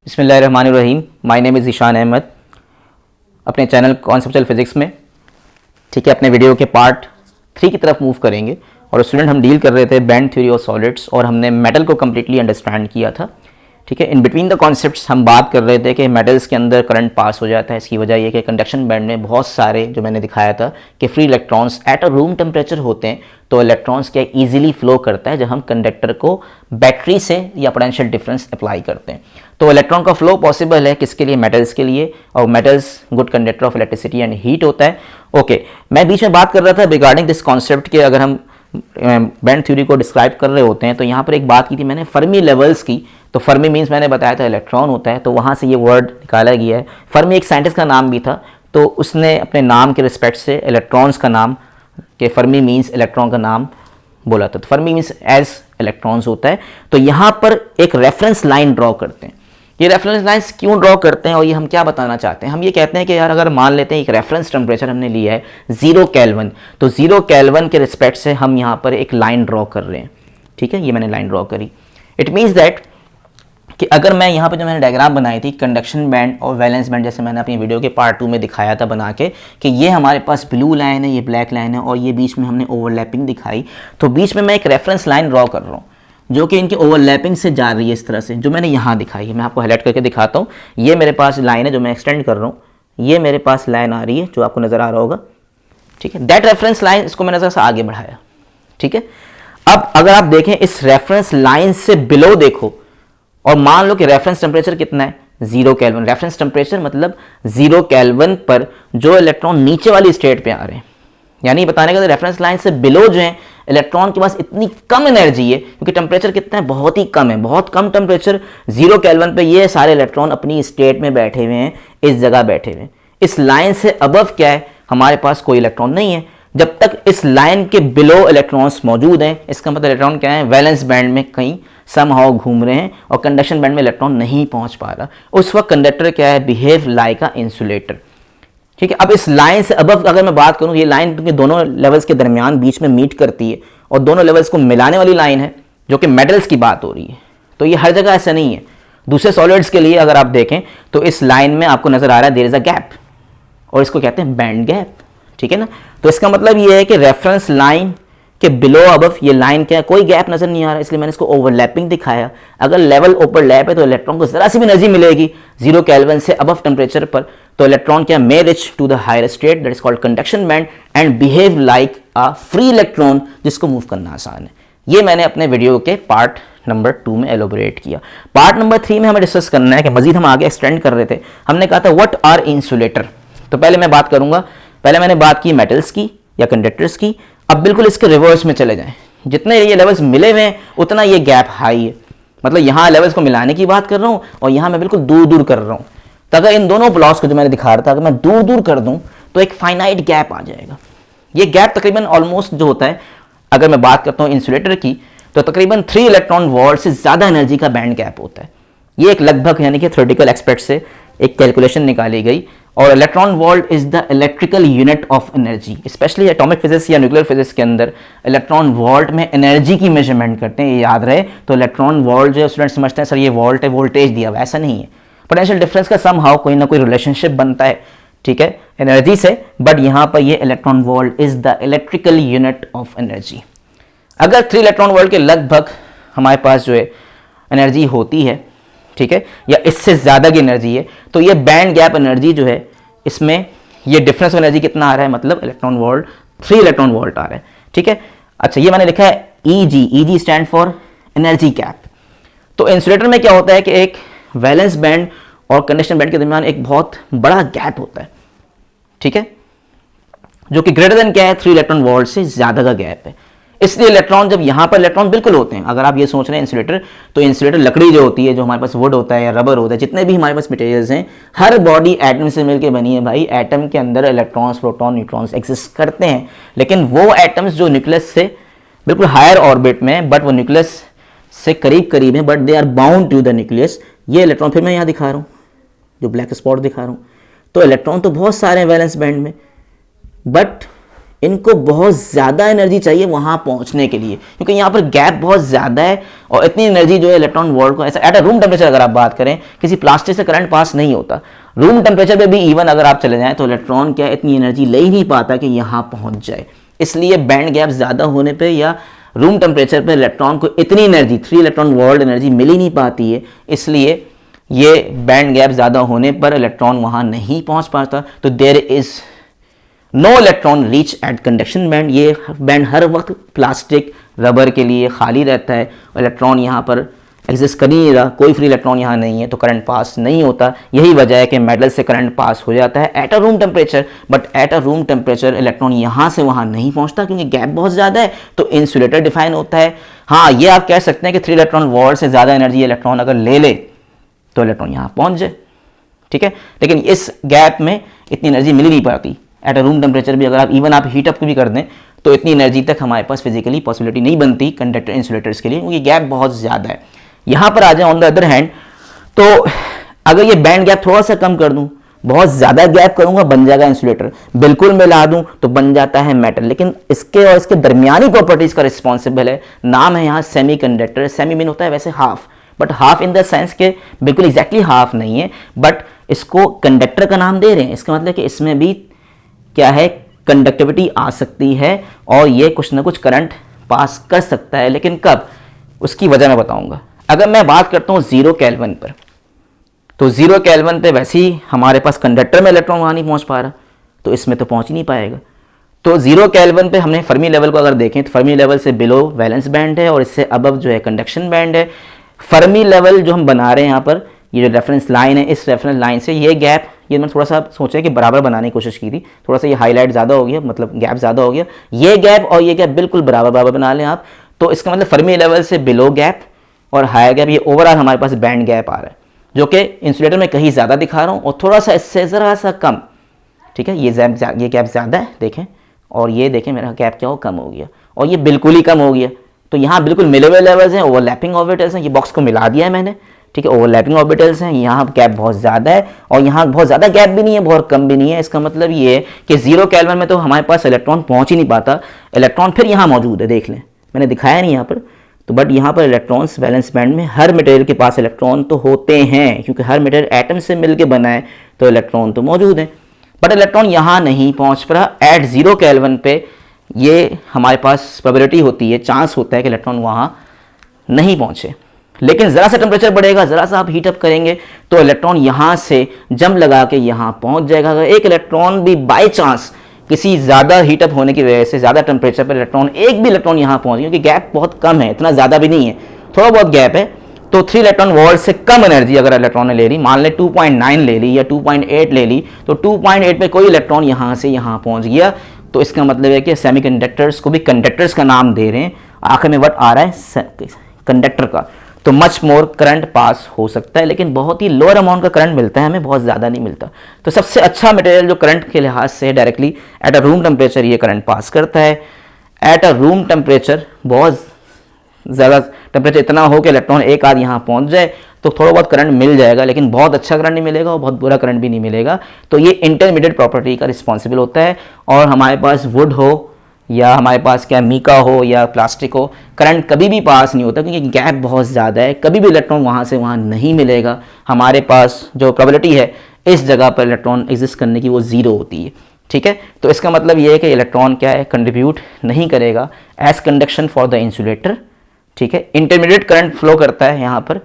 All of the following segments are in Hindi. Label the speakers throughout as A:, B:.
A: बिस्मिल्लाहिर्रहमानिर्रहीम। My name is Ishaan Ahmed. अपने चैनल कॉन्सेप्चुअल फिज़िक्स में ठीक है अपने वीडियो के पार्ट 3 की तरफ मूव करेंगे। और स्टूडेंट हम डील कर रहे थे बैंड थ्योरी ऑफ सॉलिड्स और हमने मेटल को कम्प्लीटली अंडरस्टैंड किया था। ठीक है, इन बिटवीन द कॉन्सेप्ट्स हम बात कर रहे थे कि मेटल्स के अंदर करंट पास हो जाता है। इसकी वजह यह कि कंडक्शन बैंड में बहुत सारे जो मैंने दिखाया था कि free electrons at a room temperature होते हैं, तो इलेक्ट्रॉन्स क्या ईजिली फ्लो करता है जब हम कंडक्टर को बैटरी से या पोटेंशियल डिफरेंस अप्लाई करते हैं। तो इलेक्ट्रॉन का फ्लो पॉसिबल है किसके लिए? मेटल्स के लिए। और metals good conductor of electricity and heat होता है। ओके, मैं बीच में बात कर रहा था रिगार्डिंग दिस कॉन्सेप्ट के अगर हम बैंड थ्योरी को डिस्क्राइब कर रहे होते हैं तो यहाँ पर एक बात की थी मैंने फर्मी लेवल्स की। तो फर्मी मीन्स मैंने बताया था इलेक्ट्रॉन होता है, तो वहाँ से ये वर्ड निकाला गया है। फर्मी एक साइंटिस्ट का नाम भी था, तो उसने अपने नाम के रिस्पेक्ट से इलेक्ट्रॉन्स का नाम के फर्मी मीन्स इलेक्ट्रॉन का नाम बोला था। तो फर्मी मीन्स एज इलेक्ट्रॉन्स होता है। तो यहाँ पर एक रेफरेंस लाइन ड्रॉ करते हैं। ये रेफरेंस लाइन्स क्यों ड्रॉ करते हैं और ये हम क्या बताना चाहते हैं? हम ये कहते हैं कि यार अगर मान लेते हैं एक रेफरेंस टेम्परेचर हमने लिया है 0 केल्विन, तो 0 केल्विन के रिस्पेक्ट से हम यहाँ पर एक लाइन ड्रॉ कर रहे हैं। ठीक है, ये मैंने लाइन ड्रॉ करी। इट मीन्स दैट कि अगर मैं यहाँ पे जो मैंने डायग्राम बनाई थी कंडक्शन बैंड और वैलेंस बैंड, जैसे मैंने अपनी वीडियो के पार्ट 2 में दिखाया था बना के कि ये हमारे पास ब्लू लाइन है, ये ब्लैक लाइन है और ये बीच में हमने ओवरलैपिंग दिखाई। तो बीच में मैं एक रेफरेंस लाइन ड्रॉ कर रहा हूँ जो कि इनकी ओवरलैपिंग से जा रही है इस तरह से, जो मैंने यहाँ दिखाई है। मैं आपको हाईलाइट करके दिखाता हूँ। ये मेरे पास लाइन है जो मैं एक्सटेंड कर रहा हूँ, ये मेरे पास लाइन आ रही है जो आपको नज़र आ रहा होगा। ठीक है, दैट रेफरेंस लाइन, इसको मैंने ज़रा सा आगे बढ़ाया। ठीक है, अब अगर आप देखें इस रेफरेंस लाइन से बिलो देखो और मान लो कि रेफरेंस टेम्परेचर कितना है 0 केल्विन। रेफरेंस टेम्परेचर मतलब 0 केल्विन पर जो इलेक्ट्रॉन नीचे वाली स्टेट पे आ रहे हैं, यानी बताने का रेफरेंस लाइन से बिलो जो है इलेक्ट्रॉन के पास इतनी कम एनर्जी है क्योंकि टेम्परेचर कितना है, बहुत ही कम है, बहुत कम टेम्परेचर 0 केल्विन पे ये सारे इलेक्ट्रॉन अपनी स्टेट में बैठे हुए हैं, इस जगह बैठे हुए हैं। इस लाइन से अबव क्या है, हमारे पास कोई इलेक्ट्रॉन नहीं है। जब तक इस लाइन के बिलो इलेक्ट्रॉन्स मौजूद हैं, इसका मतलब इलेक्ट्रॉन क्या है, वैलेंस बैंड में कहीं समहाउ घूम रहे हैं और कंडक्शन बैंड में इलेक्ट्रॉन नहीं पहुंच पा रहा। उस वक्त कंडक्टर क्या है, बिहेव लाइक अ इंसुलेटर। ठीक है, अब इस लाइन से अबव अगर मैं बात करूं, ये लाइन क्योंकि दोनों लेवल्स के दरमियान बीच में मीट करती है और दोनों लेवल्स को मिलाने वाली लाइन है, जो कि मेटल्स की बात हो रही है। तो ये हर जगह ऐसा नहीं है। दूसरे सॉलिड्स के लिए अगर आप देखें तो इस लाइन में आपको नजर आ रहा है देयर इज अ गैप और इसको कहते हैं बैंड गैप। ठीक है ना, तो इसका मतलब ये है कि रेफरेंस लाइन कि बिलो अबव ये लाइन क्या है, कोई गैप नजर नहीं आ रहा, इसलिए मैंने इसको ओवरलैपिंग दिखाया। अगर लेवल ओवरलैप है तो इलेक्ट्रॉन को जरा सी भी एनर्जी मिलेगी 0 केल्विन से अबव टेम्परेचर पर, तो इलेक्ट्रॉन क्या may reach to the higher state that is called conduction band and behave like a free electron, जिसको मूव करना आसान है। ये मैंने अपने वीडियो के पार्ट नंबर 2 में एलोबरेट किया। पार्ट नंबर 3 में हमें डिस्कस करना है कि मजीद हम आगे एक्सटेंड कर रहे थे। हमने कहा था व्हाट आर इंसुलेटर। तो पहले मैं बात करूंगा, पहले मैंने बात की मेटल्स की या कंडक्टर्स की। अब बिल्कुल इसके रिवर्स में चले जाएं। जितने ये लेवल्स मिले हुए हैं उतना ये गैप हाई है, मतलब यहाँ लेवल्स को मिलाने की बात कर रहा हूँ और यहाँ मैं बिल्कुल दूर दूर कर रहा हूँ। तो अगर इन दोनों ब्लॉक्स को जो मैंने दिखा रहा था अगर मैं दूर दूर कर दूँ तो एक फाइनाइट गैप आ जाएगा। ये गैप तकरीबन ऑलमोस्ट जो होता है, अगर मैं बात करता हूँ इंसुलेटर की, तो तकरीबन 3 इलेक्ट्रॉन वोल्ट से ज़्यादा एनर्जी का बैंड गैप होता है। ये एक लगभग यानी कि थ्योरेटिकल एस्पेक्ट से एक कैलकुलेशन निकाली गई। और electron volt is the electrical unit of energy. Specially atomic physics या न्यूक्लियर फिजिक्स के अंदर इलेक्ट्रॉन वोल्ट में एनर्जी की मेजरमेंट करते हैं, ये याद रहे। तो इलेक्ट्रॉन वोल्ट जो स्टूडेंट समझते हैं सर ये वोल्ट है, वोल्टेज दिया हुआ, ऐसा नहीं है। पोटेंशियल डिफरेंस का समहाउ कोई ना कोई रिलेशनशिप बनता है, ठीक है, एनर्जी से, बट यहाँ पर ये electron volt is the electrical unit of energy. अगर 3 इलेक्ट्रॉन वोल्ट के लगभग हमारे पास जो है एनर्जी होती है, ठीक है, या इससे ज़्यादा की एनर्जी है, तो ये बैंड गैप एनर्जी जो है इसमें ये डिफरेंस ऑफ एनर्जी कितना आ रहा है, मतलब इलेक्ट्रॉन वोल्ट 3 इलेक्ट्रॉन वोल्ट आ रहा है। ठीक है, अच्छा ये मैंने लिखा है EG। EG stand for energy gap. तो इंसुलेटर में क्या होता है कि एक वैलेंस बैंड और कंडक्शन बैंड के दरमियान एक बहुत बड़ा गैप होता है, ठीक है, जो कि ग्रेटर देन क्या है, 3 इलेक्ट्रॉन वोल्ट से ज़्यादा का गैप है। इसलिए इलेक्ट्रॉन, जब यहाँ पर इलेक्ट्रॉन बिल्कुल होते हैं, अगर आप ये सोच रहे हैं इंसुलेटर, तो इंसुलेटर लकड़ी जो होती है, जो हमारे पास वुड होता है या रबर होता है, जितने भी हमारे पास मटेरियल्स हैं, हर बॉडी एटम से मिलकर बनी है भाई। एटम के अंदर इलेक्ट्रॉन्स, प्रोटॉन, न्यूट्रॉन्स एग्जिस्ट करते हैं, लेकिन वो एटम्स जो न्यूक्लियस से बिल्कुल हायर ऑर्बिट में, बट वो न्यूक्लियस से करीब करीब है, but they are bound to the nucleus. ये इलेक्ट्रॉन फिर मैं यहाँ दिखा रहा हूँ, जो ब्लैक स्पॉट दिखा रहा हूँ। तो इलेक्ट्रॉन तो बहुत सारे हैं वैलेंस बैंड में, बट इनको बहुत ज़्यादा एनर्जी चाहिए वहाँ पहुँचने के लिए, क्योंकि यहाँ पर गैप बहुत ज़्यादा है और इतनी एनर्जी जो है इलेक्ट्रॉन वोल्ट को, ऐसा एट अ रूम टेम्परेचर अगर आप बात करें, किसी प्लास्टिक से करंट पास नहीं होता। रूम टेम्परेचर पे भी इवन अगर आप चले जाएं तो इलेक्ट्रॉन क्या इतनी एनर्जी ले ही नहीं पाता कि यहाँ पहुँच जाए। इसलिए बैंड गैप ज़्यादा होने पर या रूम टेम्परेचर पर इलेक्ट्रॉन को इतनी एनर्जी 3 इलेक्ट्रॉन वोल्ट एनर्जी मिल ही नहीं पाती है, इसलिए ये बैंड गैप ज़्यादा होने पर इलेक्ट्रॉन वहाँ नहीं पहुँच पाता। तो there is no electron reach at conduction band. ये बैंड हर वक्त प्लास्टिक रबर के लिए खाली रहता है, इलेक्ट्रॉन यहाँ पर एग्जिस्ट कर ही नहीं रहा, कोई फ्री इलेक्ट्रॉन यहाँ नहीं है, तो करंट पास नहीं होता। यही वजह है कि मेटल से करंट पास हो जाता है at a room temperature, but at a room temperature electron यहाँ से वहाँ नहीं पहुँचता क्योंकि गैप बहुत ज़्यादा है, तो इंसुलेटर डिफाइन होता है। हाँ, ये आप कह सकते हैं कि 3 इलेक्ट्रॉन वोल्ट से ज़्यादा एनर्जी इलेक्ट्रॉन अगर ले ले तो इलेक्ट्रॉन यहाँ पहुँच जाए, ठीक है। लेकिन इस गैप में इतनी एनर्जी मिल नहीं पाती एट अ रूम टेम्परेचर भी। अगर आप इवन आप हीट अप भी कर दें तो इतनी एनर्जी तक हमारे पास फिजिकली पॉसिबिलिटी नहीं बनती कंडक्टर इंसुलेटर्स के लिए, क्योंकि गैप बहुत ज़्यादा है। यहाँ पर आ जाए ऑन द अदर हैंड, तो अगर ये बैंड गैप थोड़ा सा कम कर दूँ, बहुत ज़्यादा गैप करूँगा, बन जाएगा इंसुलेटर। बिल्कुल मिला दूँ तो बन जाता है मेटल। लेकिन इसके और इसके दरमियानी प्रॉपर्टीज़ का रिस्पॉन्सिबल है, नाम है यहाँ सेमी कंडक्टर। सेमी मीन होता है वैसे half, but half in the sense के बिल्कुल एग्जैक्टली हाफ नहीं है, बट इसको कंडक्टर का नाम दे रहे हैं। इसका मतलब कि इसमें भी क्या है, कंडक्टिविटी आ सकती है और ये कुछ ना कुछ करंट पास कर सकता है। लेकिन कब, उसकी वजह मैं बताऊंगा। अगर मैं बात करता हूँ 0 केल्विन पर, तो 0 केल्विन पे वैसे ही हमारे पास कंडक्टर में इलेक्ट्रॉन वहाँ नहीं पहुँच पा रहा, तो इसमें तो पहुँच ही नहीं पाएगा। तो 0 केल्विन पे हमने फर्मी लेवल को अगर देखें तो फर्मी लेवल से बिलो वैलेंस बैंड है और इससे अबव जो है कंडक्शन बैंड है। फर्मी लेवल जो हम बना रहे हैं यहाँ पर, ये जो रेफरेंस लाइन है, इस रेफरेंस लाइन से ये गैप, ये मैंने थोड़ा सा सोचा कि बराबर बनाने की कोशिश की थी, थोड़ा सा ये हाईलाइट ज़्यादा हो गया, मतलब गैप ज़्यादा हो गया। ये गैप और ये गैप बिल्कुल बराबर बराबर बना लें आप, तो इसका मतलब फर्मी लेवल से बिलो गैप और हायर गैप, ये ओवरऑल हमारे पास बैंड गैप आ रहा है, जो कि इंसुलेटर में कहीं ज़्यादा दिखा रहा हूँ और थोड़ा सा इससे ज़रा सा कम, ठीक है। ये गैप ज़्यादा है देखें, और ये देखें मेरा गैप क्या हो, कम हो गया, और ये बिल्कुल ही कम हो गया। तो यहाँ बिल्कुल मिले हुए लेवल्स हैं, ओवरलैपिंग ऑर्बिटल्स हैं। ये बॉक्स को मिला दिया है मैंने, ठीक है, ओवरलैपिंग ऑर्बिटल्स हैं। यहाँ गैप बहुत ज़्यादा है और यहाँ बहुत ज़्यादा गैप भी नहीं है, बहुत कम भी नहीं है। इसका मतलब ये है कि 0 केल्विन में तो हमारे पास इलेक्ट्रॉन पहुँच ही नहीं पाता। इलेक्ट्रॉन फिर यहाँ मौजूद है, देख लें, मैंने दिखाया नहीं यहाँ पर, तो बट यहाँ पर इलेक्ट्रॉन्स वैलेंस बैंड में हर मटेरियल के पास इलेक्ट्रॉन तो होते हैं, क्योंकि हर मटेरियल एटम से मिलकर बना है, तो इलेक्ट्रॉन तो मौजूद है, बट इलेक्ट्रॉन यहाँ नहीं पहुँच पा रहा। एट 0 केल्विन पे ये हमारे पास प्रोबेबिलिटी होती है, चांस होता है कि इलेक्ट्रॉन वहाँ नहीं पहुँचे। लेकिन ज़रा सा टेम्परेचर बढ़ेगा, ज़रा सा आप हीटअप करेंगे तो इलेक्ट्रॉन यहाँ से जंप लगा के यहाँ पहुँच जाएगा। अगर एक इलेक्ट्रॉन भी बाई चांस किसी ज़्यादा हीटअप होने की वजह से, ज़्यादा टेम्परेचर पर इलेक्ट्रॉन एक भी इलेक्ट्रॉन यहाँ पहुँच, क्योंकि गैप बहुत कम है, इतना ज़्यादा भी नहीं है, थोड़ा बहुत गैप है, तो 3 इलेक्ट्रॉन वोल्ट से कम एनर्जी अगर इलेक्ट्रॉन ने ले ली, मान लें 2.9 ले ली या 2.8 ले ली, तो 2.8 पे कोई इलेक्ट्रॉन यहाँ से यहाँ पहुँच गया, तो इसका मतलब है कि सेमीकंडक्टर्स को भी कंडक्टर्स का नाम दे रहे हैं। आखिर में व्हाट आ रहा है, कंडक्टर का, तो मच मोर करंट पास हो सकता है, लेकिन बहुत ही लोअर अमाउंट का करंट मिलता है हमें, बहुत ज़्यादा नहीं मिलता। तो सबसे अच्छा मटेरियल जो करंट के लिहाज से directly at a room temperature ये करंट पास करता है। एट अ रूम टेम्परेचर, बहुत ज़्यादा टेम्परेचर इतना हो कि इलेक्ट्रॉन एक आध यहाँ पहुँच जाए तो थोड़ा बहुत करंट मिल जाएगा, लेकिन बहुत अच्छा करंट नहीं मिलेगा और बहुत बुरा करंट भी नहीं मिलेगा। तो ये इंटरमीडिएट प्रॉपर्टी का रिस्पॉन्सिबल होता है। और हमारे पास वुड हो या हमारे पास क्या मीका हो या प्लास्टिक हो, करंट कभी भी पास नहीं होता, क्योंकि गैप बहुत ज़्यादा है, कभी भी इलेक्ट्रॉन वहाँ से वहाँ नहीं मिलेगा। हमारे पास जो प्रोबेबिलिटी है इस जगह पर इलेक्ट्रॉन एग्जिस्ट करने की, वो 0 होती है, ठीक है। तो इसका मतलब ये है कि इलेक्ट्रॉन क्या है, कंट्रीब्यूट नहीं करेगा as conduction for the insulator, ठीक है। इंटरमीडिएट करंट फ्लो करता है यहाँ पर,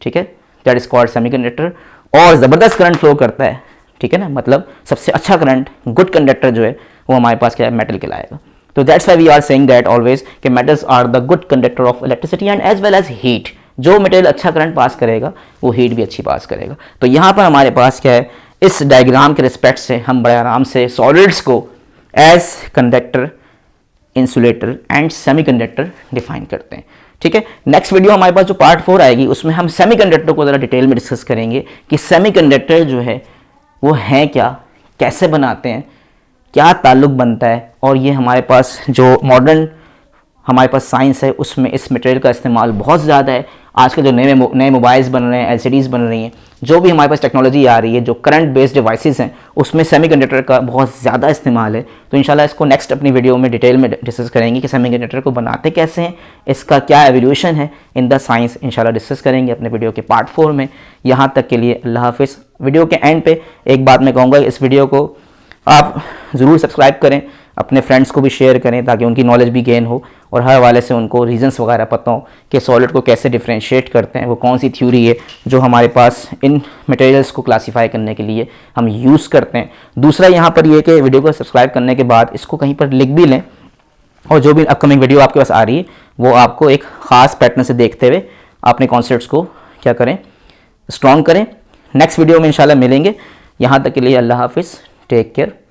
A: ठीक है, दैट इज कॉल्ड सेमीकंडक्टर, और ज़बरदस्त करंट फ्लो करता है, ठीक है ना, मतलब सबसे अच्छा करंट, गुड कंडक्टर जो है वो हमारे पास क्या है, मेटल कहलाएगा। तो that's why we are saying that always कि metals are the good conductor of electricity and as well as heat. जो मटेरियल अच्छा करंट पास करेगा वो हीट भी अच्छी पास करेगा। तो यहाँ पर हमारे पास क्या है, इस डायग्राम के रिस्पेक्ट से हम बड़े आराम से सॉलिड्स को as conductor, insulator and semiconductor define करते हैं, ठीक है। नेक्स्ट वीडियो हमारे पास जो पार्ट 4 आएगी उसमें हम सेमीकंडक्टर को ज़रा डिटेल में डिस्कस करेंगे कि सेमीकंडक्टर जो है वो है क्या, कैसे बनाते हैं, क्या ताल्लुक बनता है, और ये हमारे पास जो मॉडर्न हमारे पास साइंस है उसमें इस मटेरियल का इस्तेमाल बहुत ज़्यादा है। आजकल जो नए मोबाइल्स बन रहे हैं, एलसीडीज़ बन रही हैं, जो भी हमारे पास टेक्नोलॉजी आ रही है, जो करंट बेस्ड डिवाइसेस हैं, उसमें सेमीकंडक्टर का बहुत ज़्यादा इस्तेमाल है। तो इंशाल्लाह इसको नेक्स्ट अपनी वीडियो में डिटेल में डिस्कस करेंगे कि सेमीकंडक्टर को बनाते कैसे हैं, इसका क्या एवोल्यूशन है इन द साइंस, इंशाल्लाह डिस्कस करेंगे अपने वीडियो के पार्ट 4 में। यहाँ तक के लिए अल्लाह हाफिज़। वीडियो के एंड पे एक बात मैं कहूँगा, इस वीडियो को आप ज़रूर सब्सक्राइब करें, अपने फ्रेंड्स को भी शेयर करें ताकि उनकी नॉलेज भी गेन हो और हर हवाले से उनको रीजंस वगैरह पता हो कि सॉलिड को कैसे डिफरेंशिएट करते हैं, वो कौन सी थ्योरी है जो हमारे पास इन मटेरियल्स को क्लासीफाई करने के लिए हम यूज़ करते हैं। दूसरा यहाँ पर ये कि वीडियो को सब्सक्राइब करने के बाद इसको कहीं पर लिख भी लें और जो भी अपकमिंग वीडियो आपके पास आ रही है वो आपको एक ख़ास पैटर्न से देखते हुए अपने कॉन्सेप्ट्स को क्या करें, स्ट्रॉन्ग करें। नेक्स्ट वीडियो में इंशाल्लाह मिलेंगे। यहाँ तक के लिए अल्लाह हाफिज़, टेक केयर।